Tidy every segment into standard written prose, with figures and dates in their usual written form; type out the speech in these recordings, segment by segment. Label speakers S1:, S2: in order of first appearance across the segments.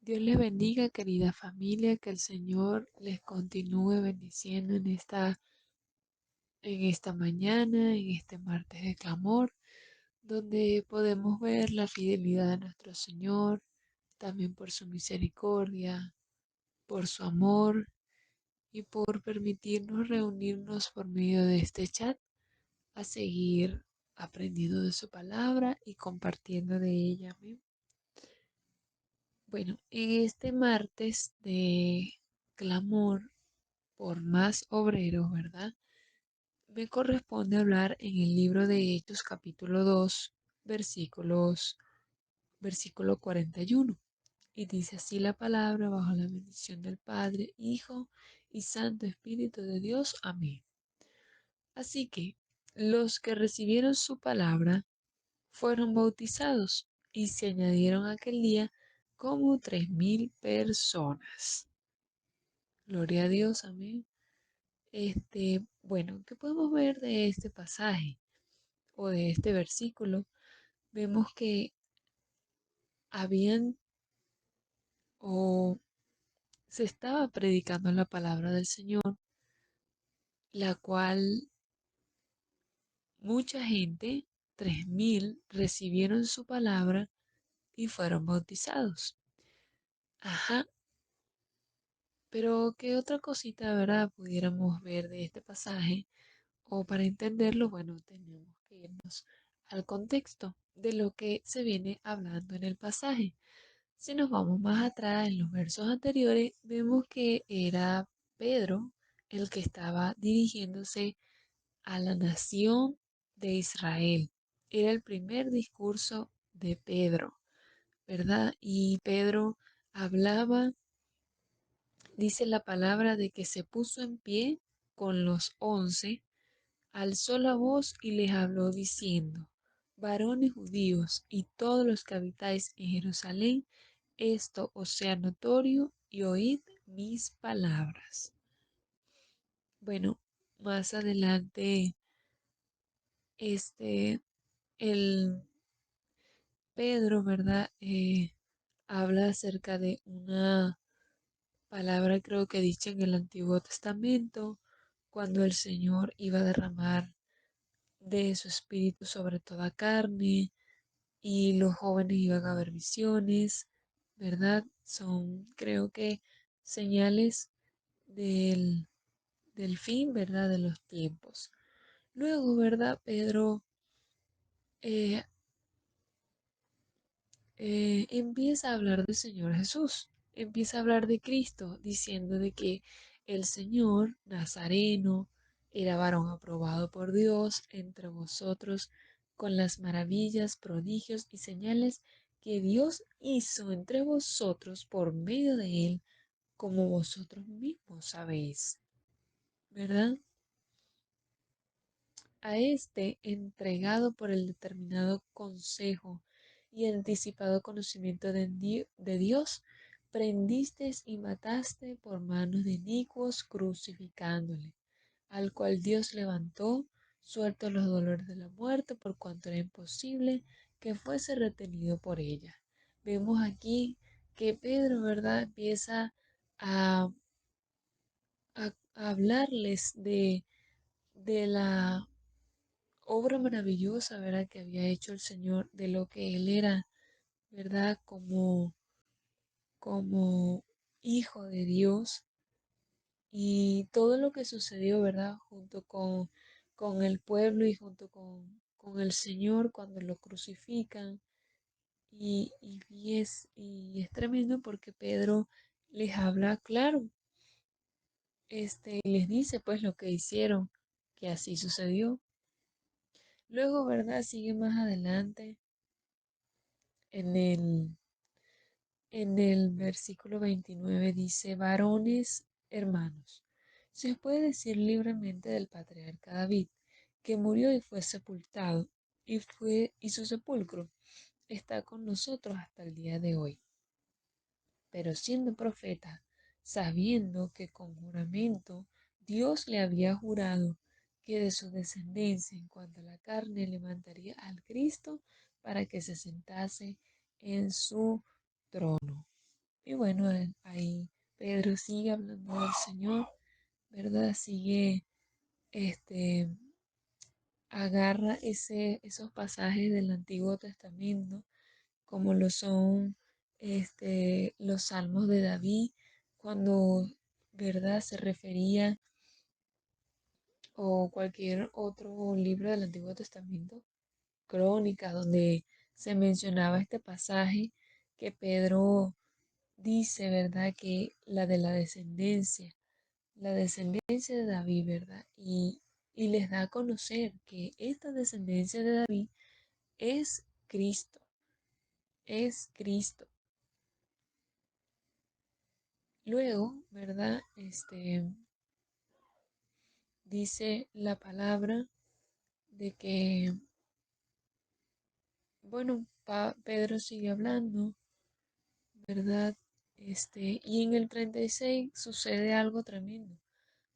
S1: Dios les bendiga, querida familia, que el Señor les continúe bendiciendo en esta mañana, en este martes de clamor, donde podemos ver la fidelidad de nuestro Señor, también por su misericordia, por su amor y por permitirnos reunirnos por medio de este chat a seguir aprendiendo de su palabra y compartiendo de ella. Amén. Bueno, en este martes de clamor por más obreros, ¿verdad? Me corresponde hablar en el libro de Hechos capítulo 2, versículo 41. Y dice así la palabra bajo la bendición del Padre, Hijo y Santo Espíritu de Dios. Amén. Así que los que recibieron su palabra fueron bautizados y se añadieron aquel día como 3,000 personas. Gloria a Dios, amén. Bueno, ¿qué podemos ver de este pasaje o de este versículo? Vemos que habían o se estaba predicando la palabra del Señor, la cual mucha gente, 3,000, recibieron su palabra y fueron bautizados. Ajá, pero ¿qué otra cosita, verdad, pudiéramos ver de este pasaje? O para entenderlo, bueno, tenemos que irnos al contexto de lo que se viene hablando en el pasaje. Si nos vamos más atrás en los versos anteriores, vemos que era Pedro el que estaba dirigiéndose a la nación de Israel. Era el primer discurso de Pedro, ¿verdad? Y Pedro hablaba, dice la palabra de que se puso en pie con los 11, alzó la voz y les habló diciendo: varones judíos y todos los que habitáis en Jerusalén, esto os sea notorio y oíd mis palabras. Bueno, más adelante, este, el Pedro, ¿verdad? Habla acerca de una palabra, creo que dicha en el Antiguo Testamento, cuando el Señor iba a derramar de su espíritu sobre toda carne y los jóvenes iban a ver visiones, ¿verdad? Son, creo que, señales del, del fin, ¿verdad? De los tiempos. Luego, ¿verdad? Pedro eh, empieza a hablar del Señor Jesús, empieza a hablar de Cristo, diciendo de que el Señor Nazareno era varón aprobado por Dios entre vosotros con las maravillas, prodigios y señales que Dios hizo entre vosotros por medio de él, como vosotros mismos sabéis, ¿verdad? A este, entregado por el determinado consejo y anticipado conocimiento de Dios, prendisteis y mataste por manos de inicuos, crucificándole, al cual Dios levantó, sueltos los dolores de la muerte, por cuanto era imposible que fuese retenido por ella. Vemos aquí que Pedro, ¿verdad?, empieza a, a hablarles de la obra maravillosa, ¿verdad?, que había hecho el Señor, de lo que Él era, ¿verdad?, como hijo de Dios y todo lo que sucedió, ¿verdad?, junto con el pueblo y junto con el Señor cuando lo crucifican. Y es tremendo porque Pedro les habla claro, les dice pues lo que hicieron, que así sucedió. Luego, ¿verdad?, sigue más adelante en el versículo 29 dice: varones hermanos, se os puede decir libremente del patriarca David, que murió y fue sepultado, y su sepulcro está con nosotros hasta el día de hoy. Pero siendo profeta, sabiendo que con juramento Dios le había jurado que de su descendencia en cuanto a la carne levantaría al Cristo para que se sentase en su trono. Y bueno, ahí Pedro sigue hablando del Señor, ¿verdad? Sigue, este, agarra esos pasajes del Antiguo Testamento, como lo son, los salmos de David, cuando, ¿verdad? Se refería, o cualquier otro libro del Antiguo Testamento, Crónicas, donde se mencionaba este pasaje que Pedro dice, ¿verdad? Que la descendencia de David, ¿verdad? Y les da a conocer que esta descendencia de David es Cristo, es Cristo. Luego, ¿verdad? Dice la palabra de que, bueno, Pedro sigue hablando, ¿verdad? Y en el 36 sucede algo tremendo,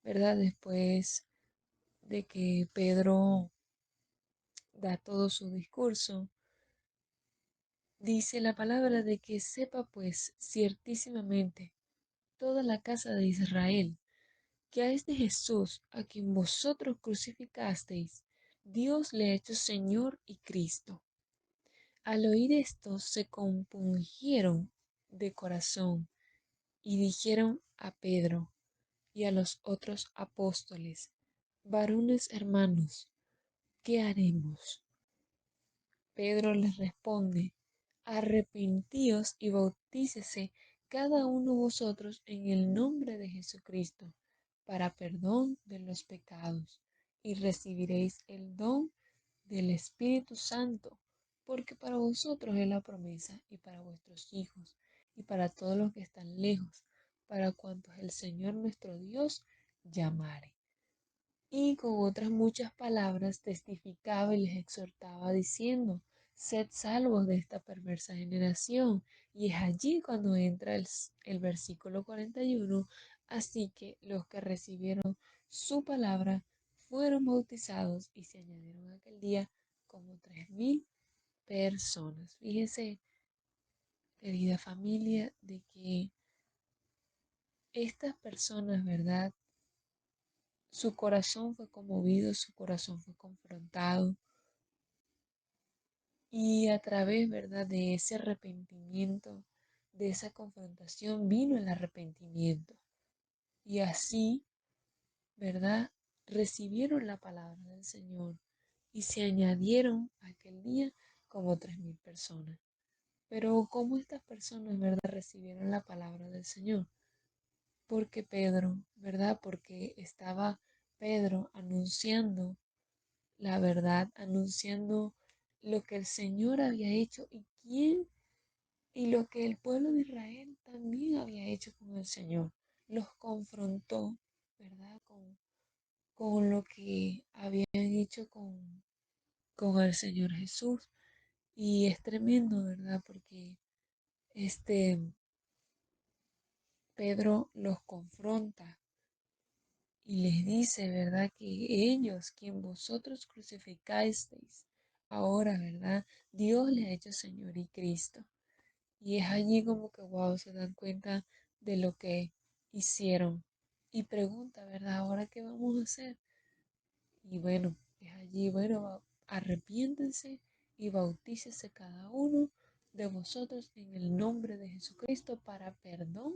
S1: ¿verdad? Después de que Pedro da todo su discurso, dice la palabra de que sepa pues ciertísimamente toda la casa de Israel que a este Jesús a quien vosotros crucificasteis, Dios le ha hecho Señor y Cristo. Al oír esto se compungieron de corazón y dijeron a Pedro y a los otros apóstoles, varones hermanos, ¿qué haremos? Pedro les responde, arrepentíos y bautícese cada uno de vosotros en el nombre de Jesucristo para perdón de los pecados y recibiréis el don del Espíritu Santo, porque para vosotros es la promesa y para vuestros hijos y para todos los que están lejos, para cuantos el Señor nuestro Dios llamare. Y con otras muchas palabras testificaba y les exhortaba diciendo, sed salvos de esta perversa generación. Y es allí cuando entra el versículo 41. Así que los que recibieron su palabra fueron bautizados y se añadieron aquel día como 3000 personas. Fíjese, querida familia, de que estas personas, ¿verdad? Su corazón fue conmovido, su corazón fue confrontado y a través, ¿verdad?, de ese arrepentimiento, de esa confrontación, vino el arrepentimiento. Y así, ¿verdad?, recibieron la palabra del Señor y se añadieron aquel día como 3000 personas. Pero ¿cómo estas personas, verdad, recibieron la palabra del Señor? Porque Pedro, ¿verdad? Porque estaba Pedro anunciando la verdad, anunciando lo que el Señor había hecho y lo que el pueblo de Israel también había hecho con el Señor. Los confrontó, ¿verdad? Con lo que habían hecho con el Señor Jesús. Y es tremendo, ¿verdad? Porque este Pedro los confronta y les dice, ¿verdad? Que ellos, quien vosotros crucificasteis, ahora, ¿verdad? Dios le ha hecho Señor y Cristo. Y es allí como que, wow, se dan cuenta de lo que hicieron. Y pregunta, ¿verdad? ¿Ahora qué vamos a hacer? Y bueno, es allí, bueno, arrepiéntense y bautícese cada uno de vosotros en el nombre de Jesucristo para perdón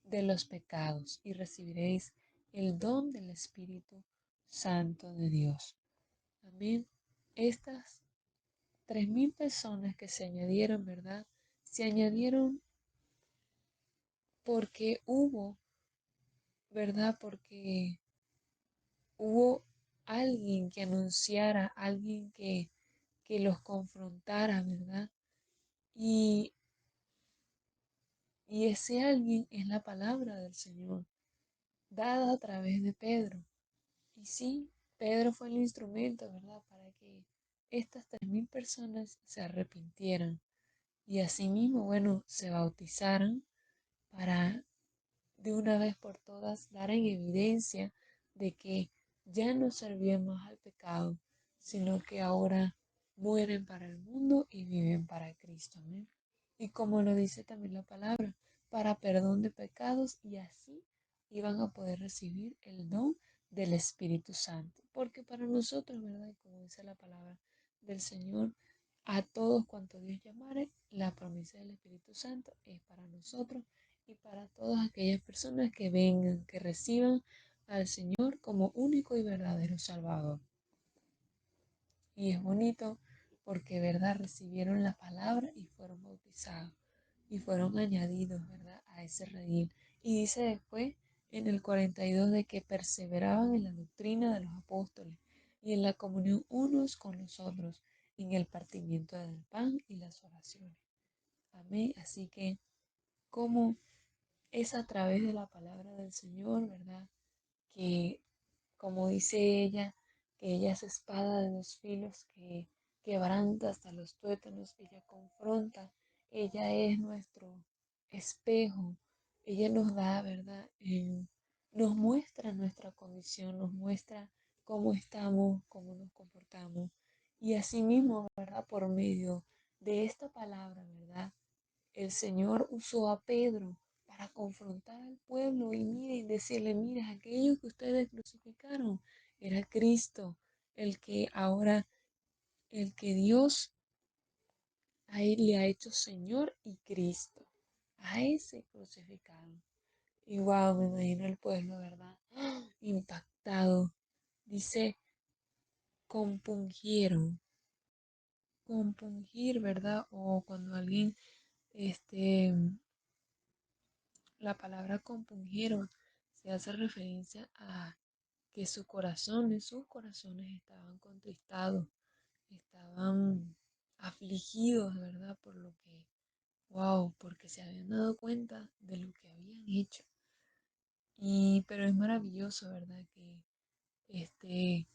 S1: de los pecados y recibiréis el don del Espíritu Santo de Dios. Amén. Estas 3000 personas que se añadieron, ¿verdad? Se añadieron porque hubo, ¿verdad? Porque hubo alguien que anunciara, alguien que los confrontara, ¿verdad? Y, y ese alguien es la palabra del Señor, dada a través de Pedro. Y sí, Pedro fue el instrumento, ¿verdad? Para que estas 3000 personas se arrepintieran y asimismo, bueno, se bautizaran para de una vez por todas dar en evidencia de que ya no servían más al pecado, sino que ahora mueren para el mundo y viven para Cristo. Amén. Y como lo dice también la palabra, para perdón de pecados y así iban a poder recibir el don del Espíritu Santo. Porque para nosotros, ¿verdad? Como dice la palabra del Señor, a todos cuantos Dios llamare, la promesa del Espíritu Santo es para nosotros y para todas aquellas personas que vengan, que reciban al Señor como único y verdadero Salvador. Y es bonito porque, ¿verdad? Recibieron la palabra y fueron bautizados y fueron añadidos, ¿verdad? A ese redil. Y dice después en el 42 de que perseveraban en la doctrina de los apóstoles y en la comunión unos con los otros, en el partimiento del pan y las oraciones. Amén. Así que, como es a través de la palabra del Señor, ¿verdad? Que como dice ella, que ella es espada de dos filos que quebranta hasta los tuétanos, ella confronta, ella es nuestro espejo, ella nos da, ¿verdad? Nos muestra nuestra condición, nos muestra cómo estamos, cómo nos comportamos. Y asimismo, ¿verdad? Por medio de esta palabra, ¿verdad? El Señor usó a Pedro para confrontar al pueblo y miren, decirle, mira, aquello que ustedes crucificaron era Cristo, el que ahora, el que Dios a él le ha hecho Señor y Cristo, a ese crucificado. Y wow, me imagino el pueblo, ¿verdad? ¡Ah! Impactado. Dice, compungieron, compungir, ¿verdad? O cuando alguien, este, la palabra compungieron se hace referencia a que sus corazones estaban contristados, estaban afligidos, ¿verdad? Por lo que, wow, porque se habían dado cuenta de lo que habían hecho. Pero es maravilloso, ¿verdad? Que este,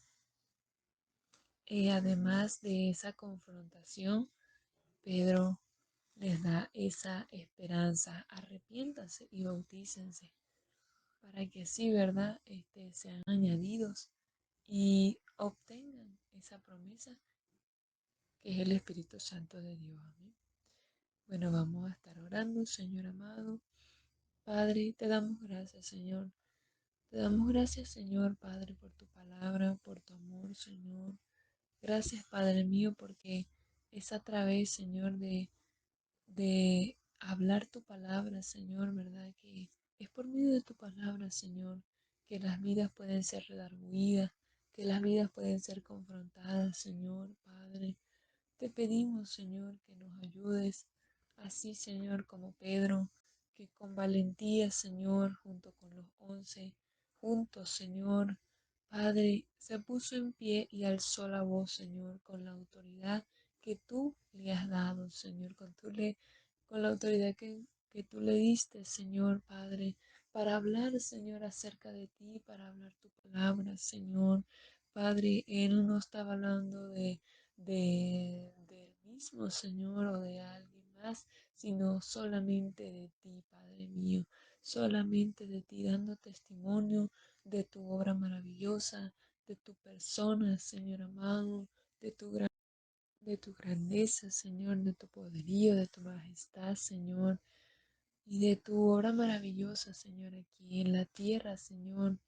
S1: además de esa confrontación, Pedro les da esa esperanza, arrepiéntanse y bautícense para que así, ¿verdad? Sean añadidos y obtengan esa promesa que es el Espíritu Santo de Dios. Amén. Bueno, vamos a estar orando, Señor amado. Padre, te damos gracias, Señor. Te damos gracias, Señor, Padre, por tu palabra, por tu amor, Señor. Gracias, Padre mío, porque es a través, Señor, de hablar tu palabra, Señor, ¿verdad? Que es por medio de tu palabra, Señor, que las vidas pueden ser redarguidas, que las vidas pueden ser confrontadas, Señor, Padre. Te pedimos, Señor, que nos ayudes, así, Señor, como Pedro, que con valentía, Señor, junto con los 11, juntos, Señor, Padre, se puso en pie y alzó la voz, Señor, con la autoridad que tú le has dado, Señor, con la autoridad que tú le diste, Señor, Padre, para hablar, Señor, acerca de ti, para hablar tu palabra, Señor. Padre, Él no estaba hablando del mismo Señor o de alguien más, sino solamente de ti, Padre mío, solamente de ti, dando testimonio de tu obra maravillosa, de tu persona, Señor amado, de tu de tu grandeza, Señor, de tu poderío, de tu majestad, Señor, y de tu obra maravillosa, Señor, aquí en la tierra, Señor.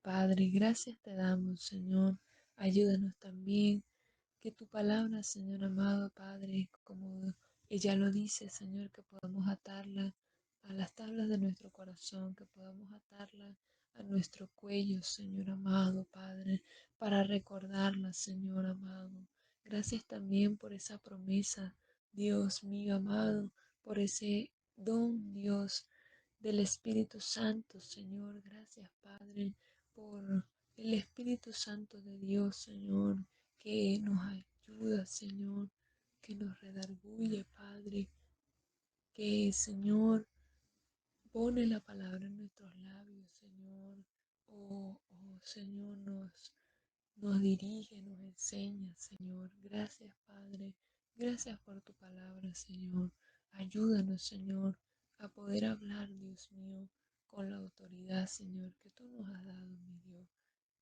S1: Padre, gracias te damos, Señor. Ayúdanos también que tu palabra, Señor amado Padre, como ella lo dice, Señor, que podamos atarla a las tablas de nuestro corazón, que podamos atarla a nuestro cuello, Señor amado Padre, para recordarla, Señor amado. Gracias también por esa promesa, Dios mío amado, por ese don, Dios, del Espíritu Santo, Señor. Gracias, Padre, por el Espíritu Santo de Dios, Señor, que nos ayuda, Señor, que nos redarguye, Padre, que, Señor, pone la palabra en nuestros labios, Señor. Señor, nos dirige, nos enseña, Señor. Gracias, Padre. Gracias por tu palabra, Señor. Ayúdanos, Señor, a poder hablar, Dios mío, con la autoridad, Señor, que tú nos has dado, mi Dios.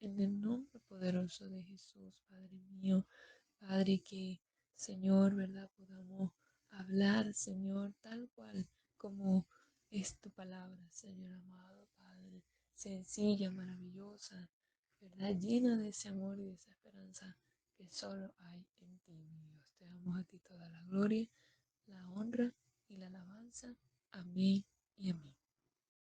S1: En el nombre poderoso de Jesús, Padre mío. Padre, que, Señor, ¿verdad? Podamos hablar, Señor, tal cual como es tu palabra, Señor amado Padre, sencilla, maravillosa, ¿verdad? Llena de ese amor y de esa esperanza que solo hay en ti, mi Dios. Te damos a ti toda la gloria, la honra y la alabanza. Amén y amén.